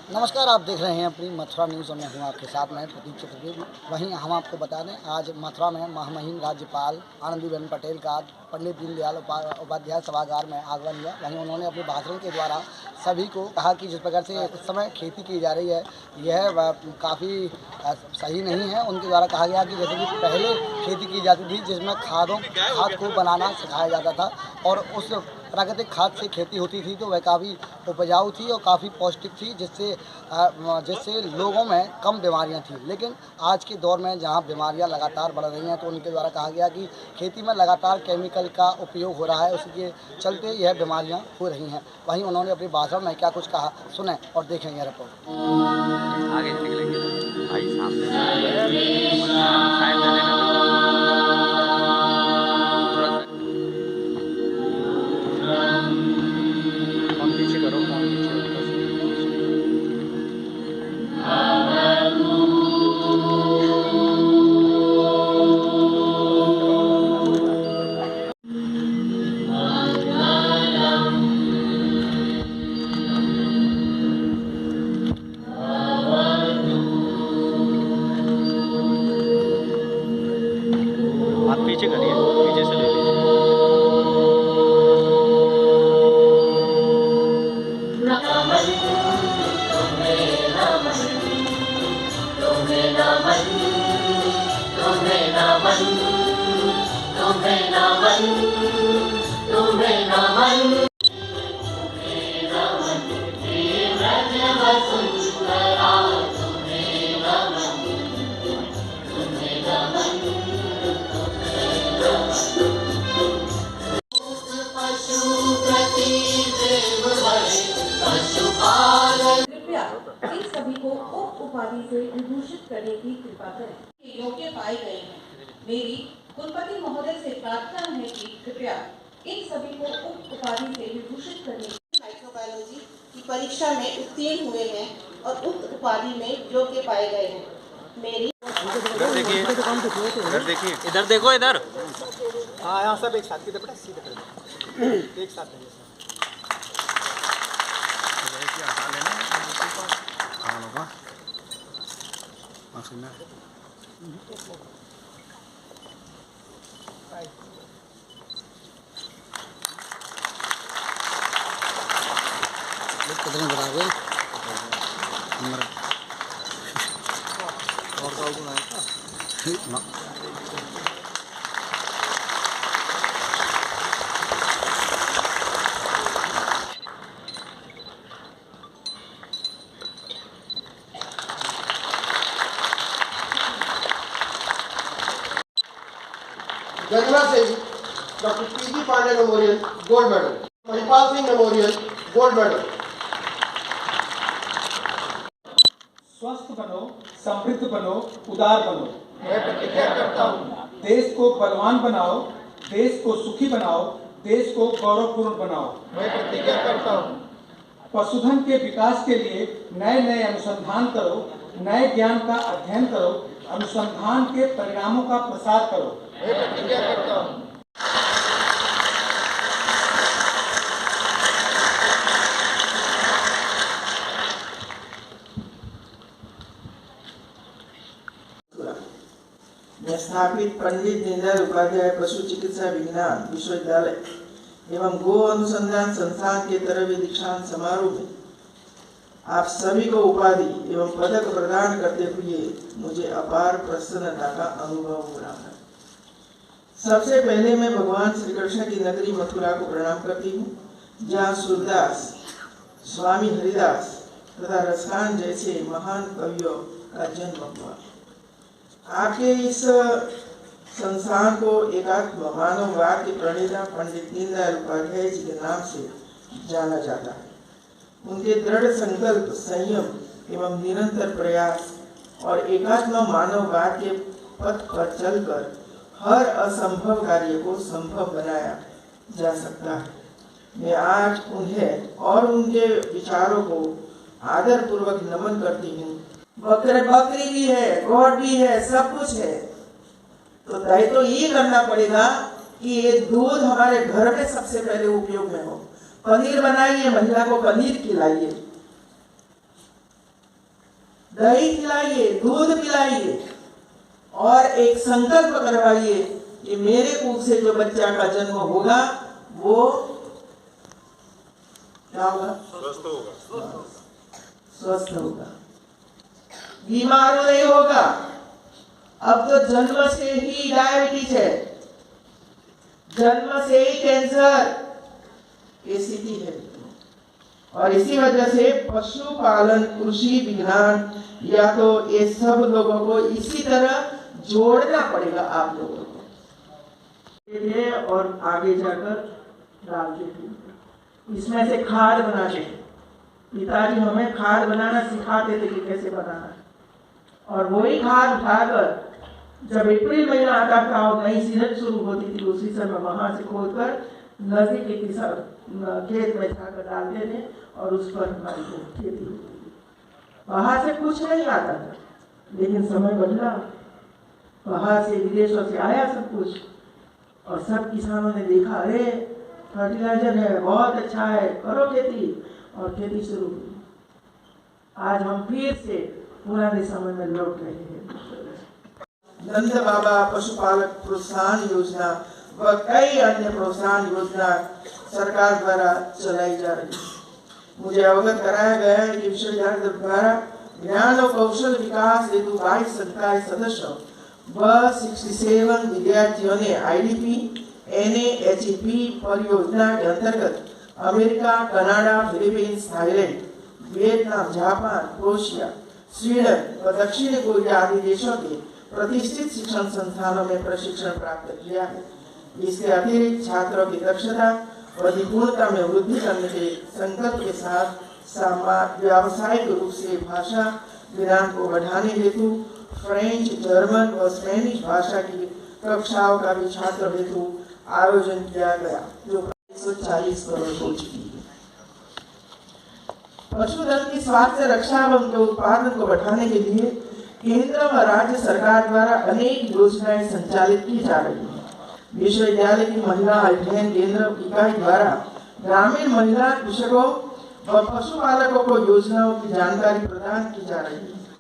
नमस्कार, आप देख रहे हैं अपनी मथुरा न्यूज़ और मैं हूँ आपके साथ मैं प्रतीक चतुर्वेदी। वहीं हम आपको बता दें, आज मथुरा में महामहिम राज्यपाल आनंदीबेन पटेल का पंडित दीनदयाल उपाध्याय सभागार में आगमन हुआ। वहीं उन्होंने अपने भाषण के द्वारा सभी को कहा कि जिस प्रकार से इस समय खेती की जा रही है, यह काफ़ी सही नहीं है। उनके द्वारा कहा गया कि जैसे कि पहले खेती की जाती थी जिसमें खाद को बनाना सिखाया जाता था और उस प्राकृतिक खाद से खेती होती थी तो वह काफ़ी उपजाऊ थी और काफ़ी पौष्टिक थी, जिससे लोगों में कम बीमारियां थी। लेकिन आज के दौर में जहां बीमारियां लगातार बढ़ रही हैं, तो उनके द्वारा कहा गया कि खेती में लगातार केमिकल का उपयोग हो रहा है, उसके चलते यह बीमारियां हो रही हैं। वहीं उन्होंने अपने भाषण में क्या कुछ कहा, सुने और देखें यह रिपोर्ट। आगे निकलेंगे भाई सामने पीछे करो आप पीछे करिए, पीछे से ले लीजिए। कृपया इन सभी को उप उपाधि से विभूषित करने की कृपा करें। योग्य पाए गए हैं। मेरी कुलपति महोदय से प्रार्थना है कि कृपया इन सभी को उप उपाधि से विभूषित करने माइक्रोबायोलॉजी की परीक्षा में उत्तीर्ण हुए हैं और उक्त उपाधि में योग्य पाए गए हैं। मेरी इधर देखिए, इधर देखिए, इधर देखो, इधर। हाँ, यहाँ सब एक साथ बेटा सीधे कर दो, एक साथ नहीं। कितने बराबर गंगा से doctor PG Pandey memorial gold medal, Mahipal Singh memorial gold medal. स्वस्थ बनो, समृद्ध बनो, उदार बनो। मैं प्रतिज्ञा करता हूँ। देश को बलवान बनाओ, देश को सुखी बनाओ, देश को गौरवपूर्ण बनाओ। मैं प्रतिज्ञा करता हूँ। पशुधन के विकास के लिए नए नए अनुसंधान करो, नए ज्ञान का अध्ययन करो, अनुसंधान के परिणामों का प्रसार करो। मैं प्रतिज्ञा करता हूँ। मैं स्थापित पंडित दीनदयाल उपाध्याय पशु चिकित्सा विज्ञान विश्वविद्यालय एवं गो अनुसंधान संस्थान के तरह दीक्षांत समारोह में आप सभी को उपाधि एवं पदक प्रदान करते हुए मुझे अपार प्रसन्नता का अनुभव हो रहा है। सबसे पहले मैं भगवान श्री कृष्ण की नगरी मथुरा को प्रणाम करती हूँ, जहाँ सूरदास, स्वामी हरिदास तथा रसखान जैसे महान कवियों का जन्म हुआ। आपके इस संस्थान को एकात्म मानववाद के प्रणेता पंडित दीनदयाल उपाध्याय जी के नाम से जाना जाता है। उनके दृढ़ संकल्प, संयम एवं निरंतर प्रयास और एकात्म मानववाद के पथ पर चलकर हर असंभव कार्य को संभव बनाया जा सकता है। मैं आज उन्हें और उनके विचारों को आदर पूर्वक नमन करती हूँ। बकरी भी है, गॉड भी है, सब कुछ है, तो दायित्व ये करना पड़ेगा कि ये दूध हमारे घर में सबसे पहले उपयोग में हो। पनीर बनाइए, महिला को पनीर खिलाइए। दही खिलाइए, दूध पिलाइए और एक संकल्प करवाइए कि मेरे मुंह से जो बच्चा का जन्म होगा वो क्या होगा? स्वस्थ होगा, बीमार नहीं होगा। अब तो जन्म से ही डायबिटीज है, जन्म से ही कैंसर, ये स्थिति है। और इसी वजह से पशुपालन, कृषि विज्ञान, या तो ये सब लोगों को इसी तरह जोड़ना पड़ेगा आप लोगों को, और आगे जाकर डालते थे। इसमें से खाद बनाते थे। पिताजी हमें खाद बनाना सिखाते थे कि कैसे बनाना है, और वही खाद उठाकर जब अप्रैल महीना आता था और नई सीजन शुरू होती थी, उसी समय वहां से खोदकर नजदीक के किसान खेत में जाकर डालते थे और उस पर हमारी खेती होती थी। वहां से कुछ नहीं आता था, लेकिन समय बदला, बाहर से विदेशों से आया सब कुछ, और सब किसानों ने देखा, अरे फर्टिलाइजर है, बहुत अच्छा है, करो खेती, और खेती शुरू हुई। आज हम फिर से पुराने समय में लौट रहे हैं। नंद बाबा पशुपालक प्रोत्साहन योजना व कई अन्य प्रोत्साहन योजना सरकार द्वारा चलाई जा रही है। मुझे अवगत कराया गया है कि विश्वविद्यालय द्वारा ज्ञान और कौशल विकास हेतु 22 संकाय सदस्यों व 67 विद्यार्थियों ने IDP NAHEP परियोजना के अंतर्गत America, Canada, Philippines, Thailand, Vietnam, Japan, Croatia, Sweden व दक्षिण कोरिया आदि देशों के प्रतिष्ठित शिक्षण संस्थानों में प्रशिक्षण प्राप्त किया है। इसके अतिरिक्त छात्रों की दक्षता व निपुणता में वृद्धि करने के संकल्प के साथ व्यावसायिक रूप से भाषा ज्ञान को बढ़ाने हेतु फ्रेंच, जर्मन व स्पेनिश भाषा की कक्षाओं का भी छात्र हेतु आयोजन किया गया, जो 140 करोड़ हो चुकी है। पशुधन की स्वास्थ्य रक्षा व उनके उत्पादन को बढ़ाने के लिए केंद्र व राज्य सरकार द्वारा अनेक योजनाएं संचालित की जा रही हैं। विश्वविद्यालय की महिला अध्ययन केंद्र इकाई द्वारा ग्रामीण महिला कृषकों व पशुपालकों को योजनाओं की जानकारी प्रदान की जा रही है।